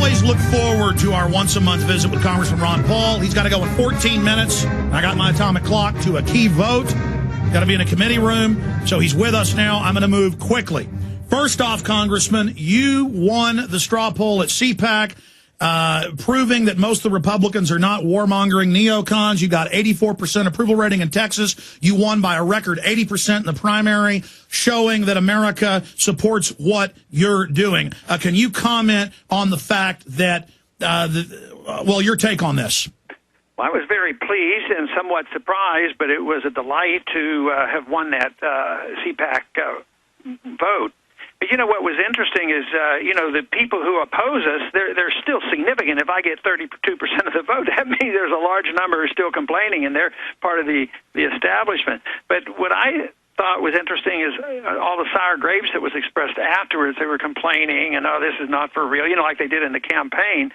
always look forward to our once-a-month visit with Congressman Ron Paul. He's got to go in 14 minutes. I got my atomic clock to a key vote. Got to be in a committee room, so he's with us now. I'm going to move quickly. First off, Congressman, you won the straw poll at CPAC, proving that most of the Republicans are not warmongering neocons. You got 84% approval rating in Texas. You won by a record 80% in the primary, showing that America supports what you're doing. Can you comment on the fact that, your take on this? Well, I was very pleased and somewhat surprised, but it was a delight to have won that CPAC vote. But you know what was interesting is, the people who oppose us, they're still significant. If I get 32% of the vote, that means there's a large number who are still complaining, and they're part of the establishment. But what I thought was interesting is all the sour grapes that was expressed afterwards. They were complaining, and, oh, this is not for real, like they did in the campaign.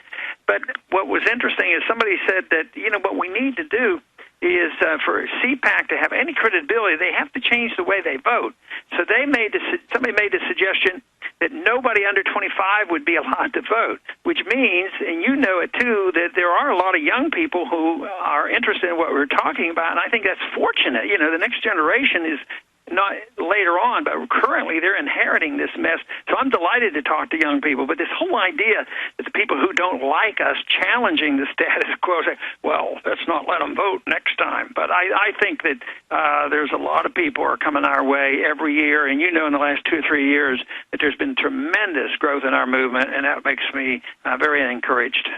But what was interesting is somebody said that, what we need to do is for CPAC to have any credibility, they have to change the way they vote. So somebody made the suggestion that nobody under 25 would be allowed to vote, which means, and you know it too, that there are a lot of young people who are interested in what we're talking about, and I think that's fortunate. The next generation is not later on, but currently they're inheriting this mess. So I'm delighted to talk to young people. But this whole idea that the people who don't like us challenging the status quo say, well, let's not let them vote next time. But I think that there's a lot of people who are coming our way every year. And in the last 2 or 3 years that there's been tremendous growth in our movement, and that makes me very encouraged.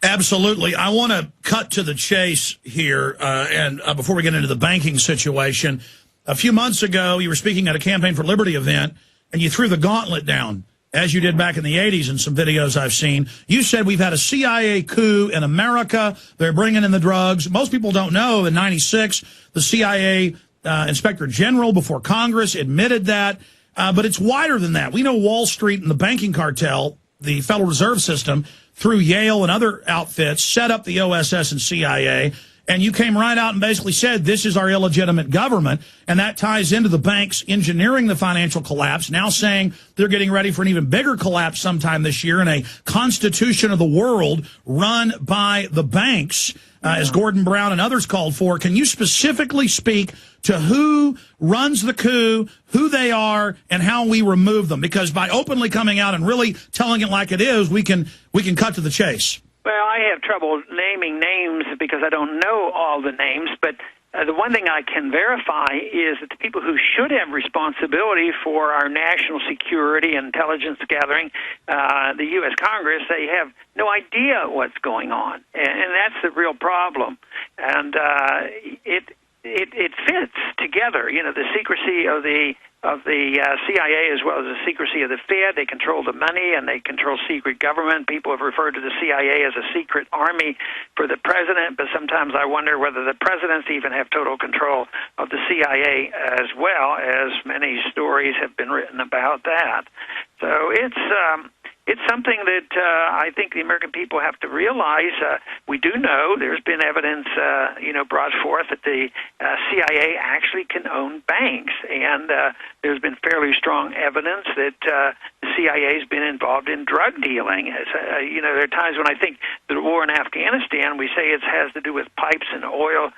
Absolutely. I want to cut to the chase here, and before we get into the banking situation. A few months ago, you were speaking at a Campaign for Liberty event, and you threw the gauntlet down, as you did back in the 80s in some videos I've seen. You said we've had a CIA coup in America. They're bringing in the drugs. Most people don't know in 96, the CIA Inspector General before Congress admitted that. But it's wider than that. We know Wall Street and the banking cartel, the Federal Reserve System, through Yale and other outfits, set up the OSS and CIA. And you came right out and basically said, this is our illegitimate government. And that ties into the banks engineering the financial collapse, now saying they're getting ready for an even bigger collapse sometime this year in a constitution of the world run by the banks, as Gordon Brown and others called for. Can you specifically speak to who runs the coup, who they are, and how we remove them? Because by openly coming out and really telling it like it is, we can cut to the chase. Well, I have trouble naming names because I don't know all the names, but the one thing I can verify is that the people who should have responsibility for our national security and intelligence gathering, the U.S. Congress, they have no idea what's going on, and that's the real problem. And it fits together, the secrecy of the CIA as well as the secrecy of the Fed. They control the money and they control secret government. People have referred to the CIA as a secret army for the president, but sometimes I wonder whether the presidents even have total control of the CIA as well, as many stories have been written about that. So it's something that I think the American people have to realize. We do know there's been evidence, brought forth that the CIA actually can own banks, and there's been fairly strong evidence that the CIA has been involved in drug dealing. There are times when I think the war in Afghanistan, we say it has to do with pipes and oil,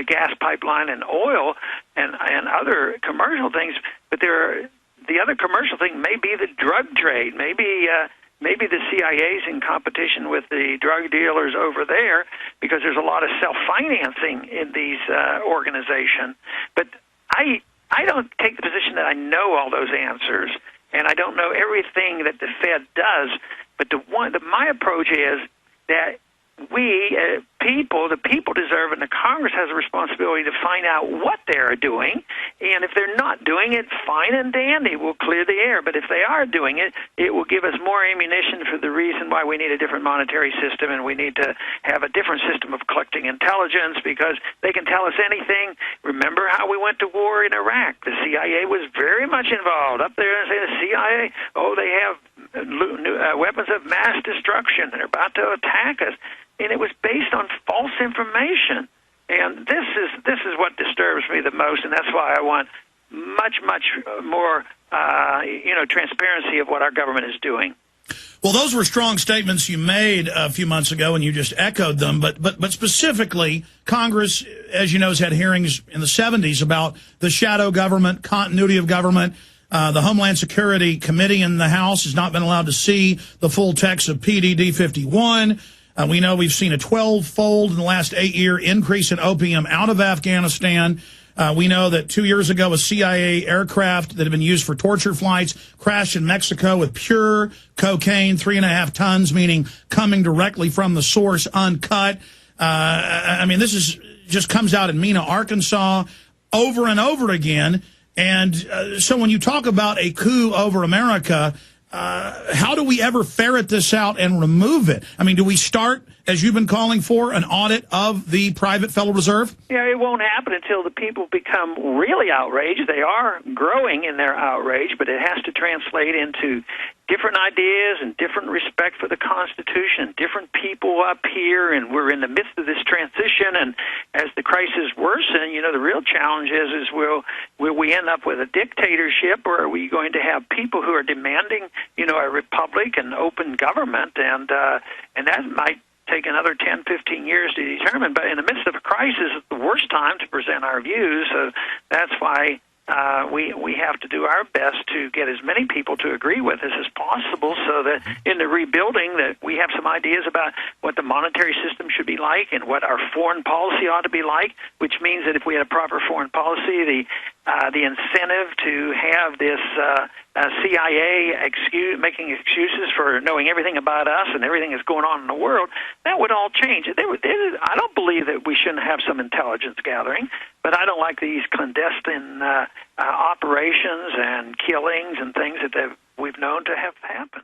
gas pipeline and oil, and other commercial things, but the other commercial thing may be the drug trade. Maybe the CIA's in competition with the drug dealers over there because there's a lot of self-financing in these organizations. But I don't take the position that I know all those answers, and I don't know everything that the Fed does. But my approach is that the people deserve, and the Congress has a responsibility to find out what they're doing. And if they're not doing it, fine and dandy, we'll clear the air. But if they are doing it, it will give us more ammunition for the reason why we need a different monetary system, and we need to have a different system of collecting intelligence, because they can tell us anything. Remember how we went to war in Iraq? The CIA was very much involved. Up there and say the CIA, they have weapons of mass destruction, and they're about to attack us. And it was based on false information. And this is what disturbs me the most, and that's why I want much more transparency of what our government is doing. Well, those were strong statements you made a few months ago, and you just echoed them. But specifically, Congress, as you know, has had hearings in the 70s about the shadow government, continuity of government. The Homeland Security Committee in the House has not been allowed to see the full text of PDD 51. We know we've seen a 12-fold in the last 8-year increase in opium out of Afghanistan. We know that 2 years ago, a CIA aircraft that had been used for torture flights crashed in Mexico with pure cocaine, 3.5 tons, meaning coming directly from the source, uncut. I mean, this is just comes out in Mena, Arkansas, over and over again. And so when you talk about a coup over America, how do we ever ferret this out and remove it? I mean, do we start, as you've been calling for, an audit of the private Federal Reserve? Yeah, it won't happen until the people become really outraged. They are growing in their outrage, but it has to translate into different ideas and different respect for the Constitution, different people up here, and we're in the midst of this transition. And as the crisis worsens, you know, the real challenge is will we end up with a dictatorship, or are we going to have people who are demanding, you know, a republic and open government? And that might take another 10, 15 years to determine. But in the midst of a crisis, it's the worst time to present our views. So that's why we have to do our best to get as many people to agree with us as possible, so that in the rebuilding that we have some ideas about what the monetary system should be like and what our foreign policy ought to be like, which means that if we had a proper foreign policy, the incentive to have this CIA making excuses for knowing everything about us and everything that's going on in the world, that would all change. I don't believe that we shouldn't have some intelligence gathering, but I don't like these clandestine operations and killings and things that we've known to have happened.